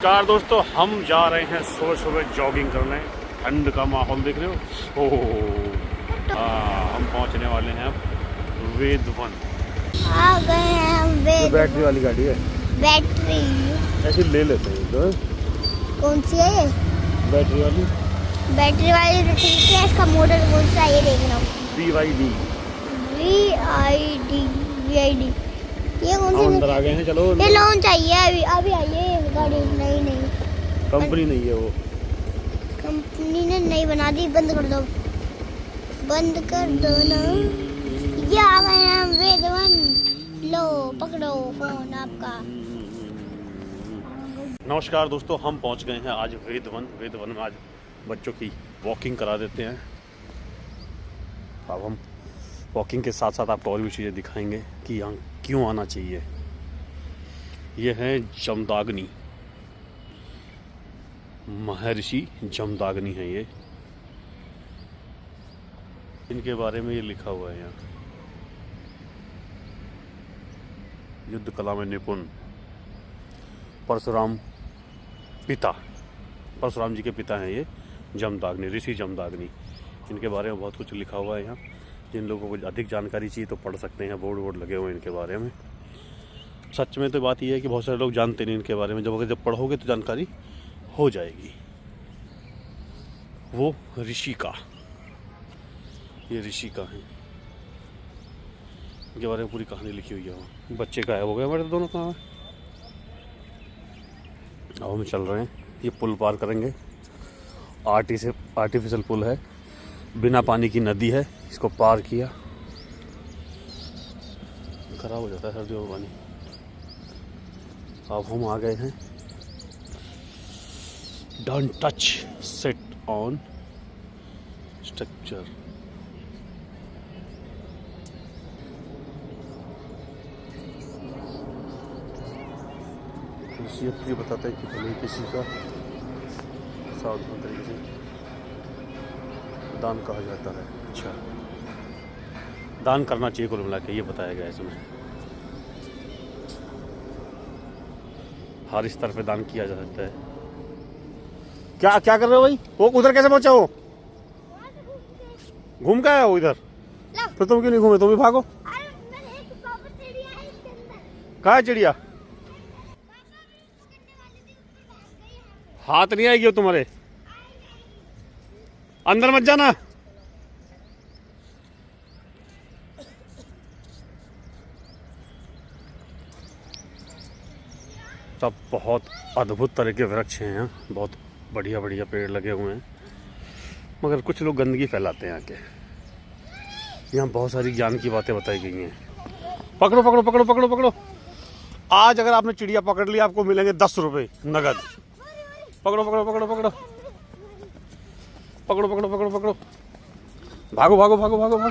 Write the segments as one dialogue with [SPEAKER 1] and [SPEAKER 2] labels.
[SPEAKER 1] Car दोस्तों, हम जा रहे हैं सुबह सुबह जॉगिंग करने। ठंड का माहौल देख रहे हो। ओह हम पहुंचने वाले हैं अब वेदवन।
[SPEAKER 2] आ गए हैं हम वेदवन।
[SPEAKER 1] बैटरी वाली गाड़ी है।
[SPEAKER 2] बैटरी
[SPEAKER 1] ऐसे ले लेते हैं तो।
[SPEAKER 2] कौन सी है?
[SPEAKER 1] बैटरी वाली
[SPEAKER 2] तो ठीक है। इसका मॉडल कौन सा है ये देखना।
[SPEAKER 1] BYD।
[SPEAKER 2] VID ये कौन सी?
[SPEAKER 1] अंदर आ गए हैं, चलो।
[SPEAKER 2] ये लोन चाहिए। अभी अभी आई है ये गाड़ी। नहीं
[SPEAKER 1] कंपनी नहीं है वो।
[SPEAKER 2] कंपनी ने नहीं बना दी। बंद कर दो ना। ये आ गए हैं हम वेदवन। लो पकड़ो फोन आपका।
[SPEAKER 1] नमस्कार दोस्तों, हम पहुंच गए हैं आज वेदवन में। आज बच्चों की वॉकिंग करा देते हैं। अब हम वॉकिंग के साथ साथ आपको और भी चीज़ें दिखाएंगे कि यहाँ क्यों आना चाहिए। ये है जमदाग्नि, महर्षि जमदाग्नि है ये। इनके बारे में ये लिखा हुआ है यहाँ। युद्ध कला में निपुण, परशुराम जी के पिता हैं ये जमदाग्नि, ऋषि जमदाग्नि। इनके बारे में बहुत कुछ लिखा हुआ है यहाँ। जिन लोगों को अधिक जानकारी चाहिए तो पढ़ सकते हैं। बोर्ड लगे हुए हैं इनके बारे में। सच में तो बात यह है कि बहुत सारे लोग जानते नहीं इनके बारे में। जब पढ़ोगे तो जानकारी हो जाएगी। वो ऋषि का, ये ऋषि का है। इनके बारे में पूरी कहानी लिखी हुई है। बच्चे गायब हो गए हमारे दोनों कहाँ। अब हम चल रहे हैं। ये पुल पार करेंगे। आर्टिफिशियल पुल है, बिना पानी की नदी है। इसको पार किया, खराब हो जाता है सर्दियों में पानी। अब हम आ गए हैं। Don't touch, set on structure. ये बताता है कि भले किसी का सावधान तरीके से दान कहा जाता है। अच्छा, दान करना चाहिए कुल मिला के, ये बताया गया इसमें। हर स्तर पे दान किया जा सकता है। क्या क्या कर रहे हो भाई? वो उधर कैसे पहुंचा हो? घूम के आया हो इधर? तो तुम क्यों नहीं घूमे? तुम भी भागो। कहाँ है चिड़िया? हाथ नहीं आएगी वो तुम्हारे। अंदर मत जाना। सब बहुत अद्भुत तरह के वृक्ष हैं यहाँ। बहुत बढ़िया बढ़िया पेड़ लगे हुए हैं। मगर कुछ लोग गंदगी फैलाते हैं आके। यहाँ बहुत सारी ज्ञान की बातें बताई गई हैं। पकड़ो पकड़ो पकड़ो पकड़ो पकड़ो। आज अगर आपने चिड़िया पकड़ ली, आपको मिलेंगे 10 रुपये नगद। पकड़ो पकड़ो पकड़ो पकड़ो पकड़ो पकड़ो पकड़ो पकड़ो। भागो भागो भागो भागो भागो।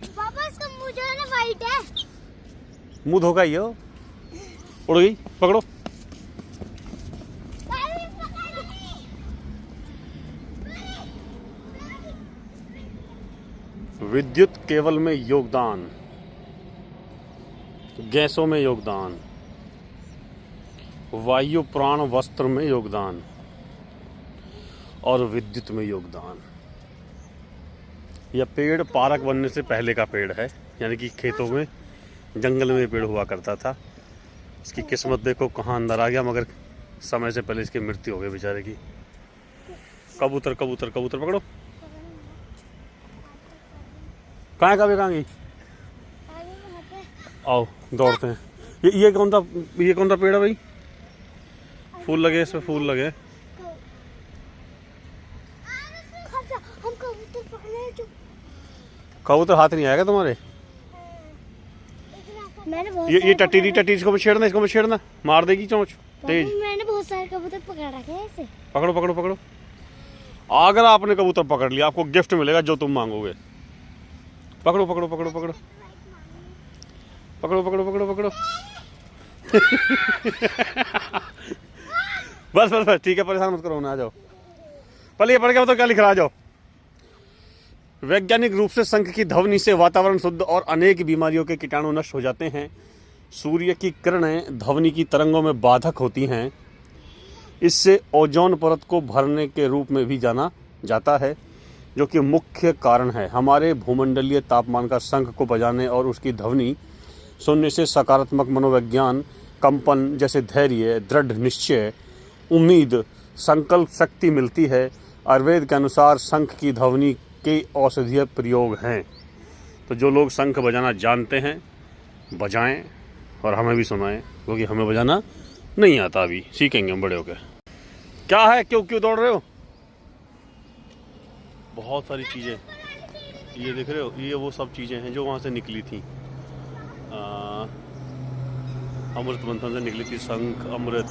[SPEAKER 2] पापा इसका मुंह जो है ना वाइट है।
[SPEAKER 1] मुंह धोखा ही हो। उड़ गई, पकड़ो। विद्युत केबल में योगदान, गैसों में योगदान, वायु प्राण वस्त्र में योगदान और विद्युत में योगदान। यह पेड़ पार्क बनने से पहले का पेड़ है। यानी कि खेतों में, जंगल में पेड़ हुआ करता था। इसकी किस्मत देखो कहाँ अंदर आ गया, मगर समय से पहले इसकी मृत्यु हो गई बेचारे की। कबूतर कबूतर कबूतर पकड़ो। कहाँ गई? आओ दौड़ते हैं। ये कौन सा पेड़ है भाई? फूल लगे, इसमें फूल लगे। कबूतर हाथ नहीं आएगा तुम्हारे। ये टट्टी इसको मत छेड़ना, मार देगी चोंच तेज।
[SPEAKER 2] मैंने बहुत सारे कबूतर पकड़ रखे हैं ऐसे।
[SPEAKER 1] पकड़ो पकड़ो पकड़ो। अगर आपने कबूतर पकड़ लिया, आपको गिफ्ट मिलेगा जो तुम मांगोगे। पकड़ो पकड़ो पकड़ो पकड़ो पकड़ो पकड़ो पकड़ो पकड़ो। बस ठीक है, परेशान मत करो ना। आ जाओ, पहले ये पढ़ के बताओ क्या लिख रहा। आ जाओ। वैज्ञानिक रूप से शंख की ध्वनि से वातावरण शुद्ध और अनेक बीमारियों के कीटाणु नष्ट हो जाते हैं। सूर्य की किरणें ध्वनि की तरंगों में बाधक होती हैं। इससे ओजोन परत को भरने के रूप में भी जाना जाता है, जो कि मुख्य कारण है। हमारे भूमंडलीय तापमान का शंख को बजाने और उसकी ध्वनि सुनने से सकारात्मक मनोविज्ञान, कंपन जैसे धैर्य, दृढ़ निश्चय, उम्मीद, संकल्प शक्ति मिलती है। आयुर्वेद के अनुसार शंख की ध्वनि के औषधीय प्रयोग हैं। तो जो लोग शंख बजाना जानते हैं बजाएं और हमें भी सुनाएं, क्योंकि हमें बजाना नहीं आता, अभी सीखेंगे हम बड़े होकर। क्या है, क्यों दौड़ रहे हो? बहुत सारी चीज़ें ये देख रहे हो, ये वो सब चीज़ें हैं जो वहाँ से निकली थी। अमृत मंथन से निकली थी, शंख, अमृत,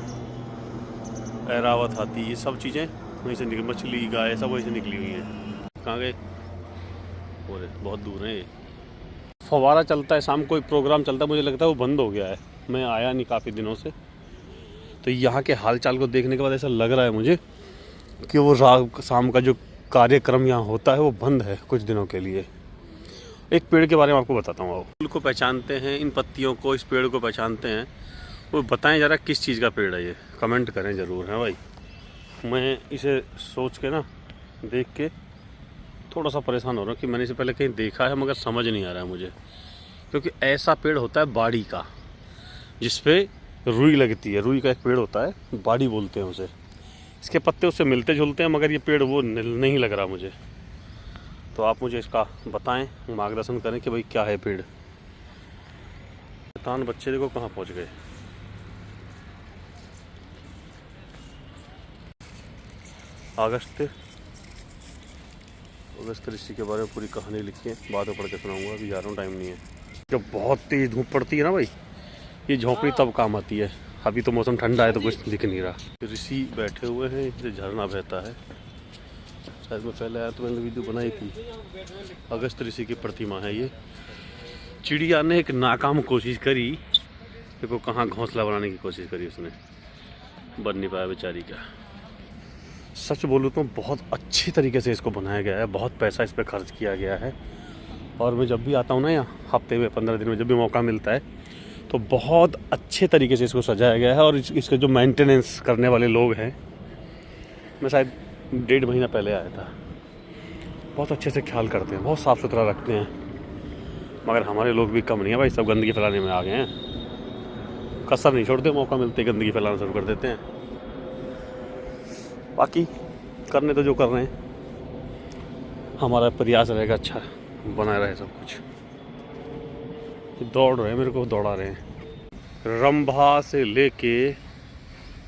[SPEAKER 1] ऐरावत हाथी, ये सब चीज़ें वहीं से निकली। मछली, गाय, सब वहीं से निकली हुई हैं। कहाँ गए? और बहुत दूर है। फव्वारा चलता है, शाम को एक प्रोग्राम चलता है, मुझे लगता है वो बंद हो गया है। मैं आया नहीं काफ़ी दिनों से, तो यहाँ के हालचाल को देखने के बाद ऐसा लग रहा है मुझे कि वो रात शाम का जो कार्यक्रम यहाँ होता है वो बंद है कुछ दिनों के लिए। एक पेड़ के बारे में आपको बताता हूँ। फूल को पहचानते हैं, इन पत्तियों को, इस पेड़ को पहचानते हैं, वो बताएं ज़रा किस चीज़ का पेड़ है ये, कमेंट करें ज़रूर। है भाई, मैं इसे सोच के ना, देख के थोड़ा सा परेशान हो रहा हूँ कि मैंने इसे पहले कहीं देखा है मगर समझ नहीं आ रहा है मुझे। क्योंकि ऐसा पेड़ होता है बाड़ी का, जिस पे रुई लगती है। रुई का एक पेड़ होता है, बाड़ी बोलते हैं उसे। इसके पत्ते उससे मिलते जुलते हैं, मगर ये पेड़ वो नहीं लग रहा मुझे। तो आप मुझे इसका बताएं, मार्गदर्शन करें कि भाई क्या है पेड़। शैतान बच्चे देखो कहाँ पहुँच गए। अगस्त ऋषि के बारे में पूरी कहानी लिखी है, बाद में पढ़ के सुनाऊंगा, अभी जा रहा हूँ, टाइम नहीं है। जब बहुत तेज धूप पड़ती है ना भाई, ये झोंपड़ी तब काम आती है। अभी तो मौसम ठंडा है तो कुछ दिख नहीं रहा। ऋषि बैठे हुए हैं, इसे झरना बहता है। शायद मैं पहले आया तो मैंने वीडियो बनाई थी। अगस्त ऋषि की प्रतिमा है ये। चिड़िया ने एक नाकाम कोशिश करी, देखो कहाँ घोंसला बनाने की कोशिश करी उसने, बन नहीं पाया बेचारी का। सच बोलूँ तो बहुत अच्छी तरीके से इसको बनाया गया है, बहुत पैसा इस पर खर्च किया गया है। और मैं जब भी आता हूँ ना यहाँ, हफ्ते में 15 दिन में जब भी मौका मिलता है, तो बहुत अच्छे तरीके से इसको सजाया गया है। और इसके जो मेंटेनेंस करने वाले लोग हैं, मैं शायद 1.5 महीना पहले आया था, बहुत अच्छे से ख्याल करते हैं, बहुत साफ़ सुथरा रखते हैं। मगर हमारे लोग भी कम नहीं है भाई, सब गंदगी फैलाने में आ गए हैं। कसर नहीं छोड़ते, मौका मिलते गंदगी फैलाना शुरू कर देते हैं। बाकी करने तो जो कर रहे हैं, हमारा प्रयास रहेगा अच्छा बना रहे सब कुछ। दौड़ रहे हैं, मेरे को दौड़ा रहे हैं। रंभा से लेके,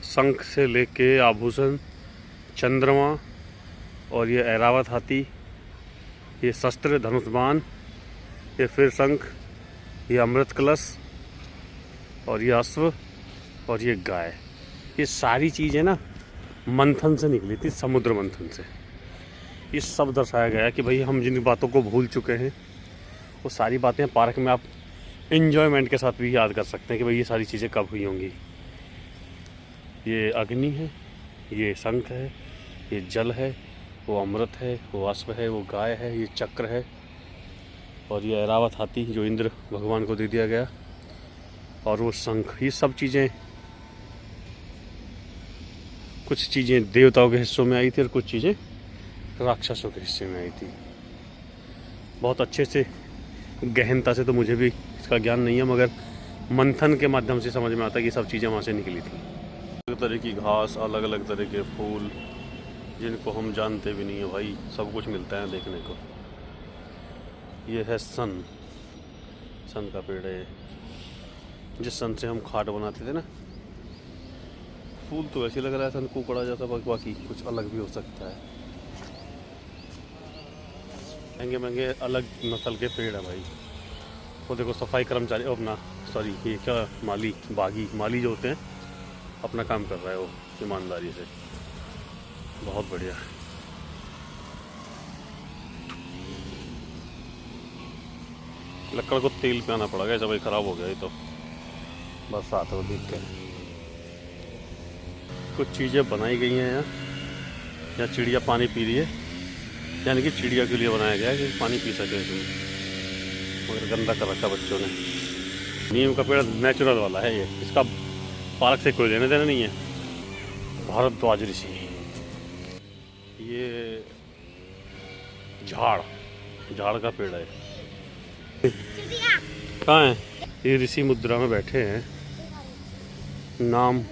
[SPEAKER 1] शंख से लेके आभूषण, चंद्रमा, और ये ऐरावत हाथी, ये शस्त्र धनुष्बाण, ये फिर शंख, ये अमृत कलश, और ये अश्व, और ये गाय। ये सारी चीज़ें ना मंथन से निकली थी, समुद्र मंथन से। ये सब दर्शाया गया है कि भाई हम जिन बातों को भूल चुके हैं, वो सारी बातें पार्क में आप एंजॉयमेंट के साथ भी याद कर सकते हैं कि भाई ये सारी चीज़ें कब हुई होंगी। ये अग्नि है, ये शंख है, ये जल है, वो अमृत है, वो अश्व है, वो गाय है, ये चक्र है, और ये ऐरावत हाथी जो इंद्र भगवान को दे दिया गया, और वो शंख। ये सब चीज़ें, कुछ चीज़ें देवताओं के हिस्सों में आई थी और कुछ चीज़ें राक्षसों के हिस्से में आई थी। बहुत अच्छे से, गहनता से तो मुझे भी इसका ज्ञान नहीं है, मगर मंथन के माध्यम से समझ में आता है कि ये सब चीज़ें वहाँ से निकली थी। अलग तरह की घास, अलग अलग तरह के फूल, जिनको हम जानते भी नहीं है भाई, सब कुछ मिलता है देखने को। ये है सन का पेड़ है, जिस सन से हम खाट बनाते थे ना। फूल तो ऐसे लग रहा है सन कुकड़ा जैसा, बाकी कुछ अलग भी हो सकता है। महंगे महंगे अलग नस्ल के पेड़ है भाई। वो देखो सफाई कर्मचारी, अपना सॉरी ये क्या, माली जो होते हैं, अपना काम कर रहा है वो ईमानदारी से। बहुत बढ़िया। लकड़ को तेल पे आना पड़ेगा, ऐसा भाई ख़राब हो गया ये तो बरसात हो देख के। कुछ चीज़ें बनाई गई हैं यहाँ चिड़िया पानी पी रही है, यानी कि चिड़िया के लिए बनाया गया है कि पानी पी सके इसमें, मगर गंदा कर रखा बच्चों ने। नीम का पेड़ नेचुरल वाला है ये, इसका पार्क से कोई लेने देना नहीं है। भारद्वाज ऋषि, ये झाड़ का पेड़ है। कहाँ है ये? ऋषि मुद्रा में बैठे हैं। नाम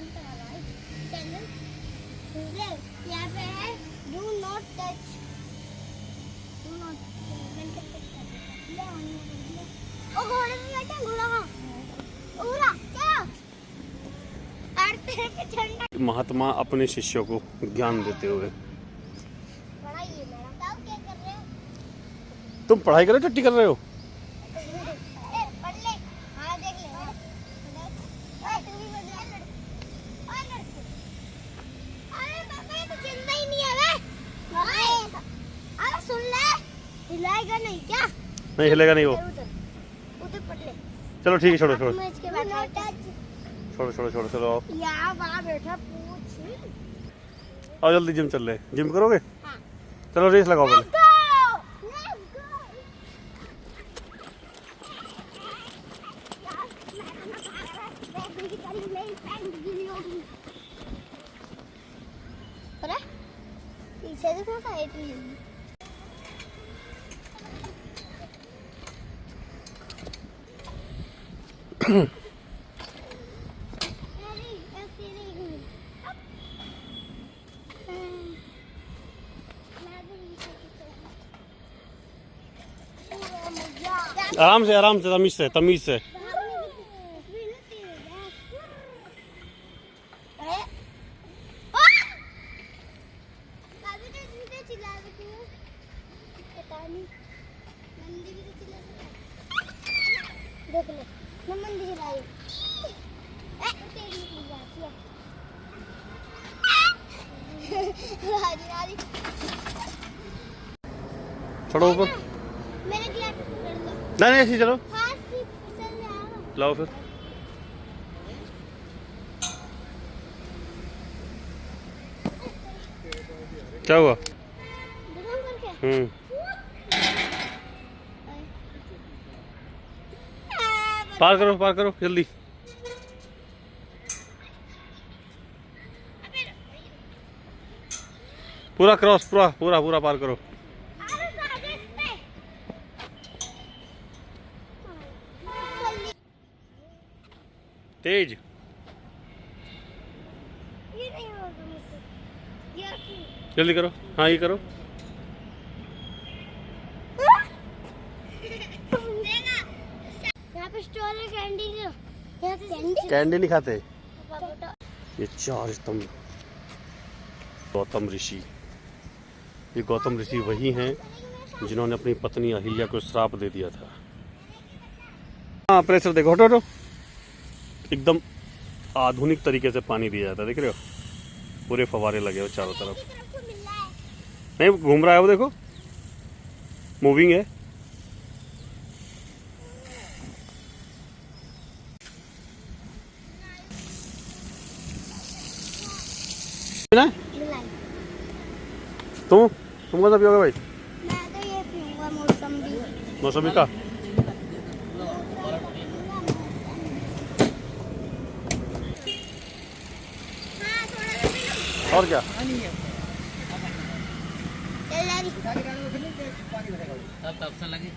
[SPEAKER 1] महात्मा अपने शिष्यों को ज्ञान देते हुए। तुम पढ़ाई कर रहे हो, टट्टी कर रहे हो? नहीं हिलेगा नहीं वो। चलो ठीक है, छोड़ो छोड़ो छोड़ो छोड़ो छोड़ो चलो आओ। आओ जल्दी जिम चल रहे। जिम करोगे?
[SPEAKER 2] हाँ।
[SPEAKER 1] चलो रेस लगाओ पहले।
[SPEAKER 2] पीछे देखो साइड में
[SPEAKER 1] आराम से तमीज से।
[SPEAKER 2] देख ले नमन दी लाई
[SPEAKER 1] छोड़ो ऊपर।
[SPEAKER 2] मेरे ग्लैड पकड़ दो।
[SPEAKER 1] नहीं ऐसे चलो।
[SPEAKER 2] हाथ से फिसल जाएगा।
[SPEAKER 1] लाओ फिर। क्या हुआ? पार करो जल्दी। पूरा क्रॉस पूरा पार करो। तेज जल्दी करो। हाँ ये करो।
[SPEAKER 2] यहाँ पे स्टोर है
[SPEAKER 1] कैंडी नहीं खाते। ये 4 स्तंभ गौतम ऋषि। ये गौतम ऋषि वही हैं जिन्होंने अपनी पत्नी अहिल्या को श्राप दे दिया था। हाँ प्रेशर देखो, हटो। एकदम आधुनिक तरीके से पानी दिया जाता है, देख रहे हो? पूरे फवारे लगे हो चारों तरफ। नहीं घूम रहा है वो, देखो मूविंग है। तुम कौन सा पियोगे भाई?
[SPEAKER 2] मैं तो ये पीऊंगा
[SPEAKER 1] मौसमी का। और क्या?
[SPEAKER 3] तब लगे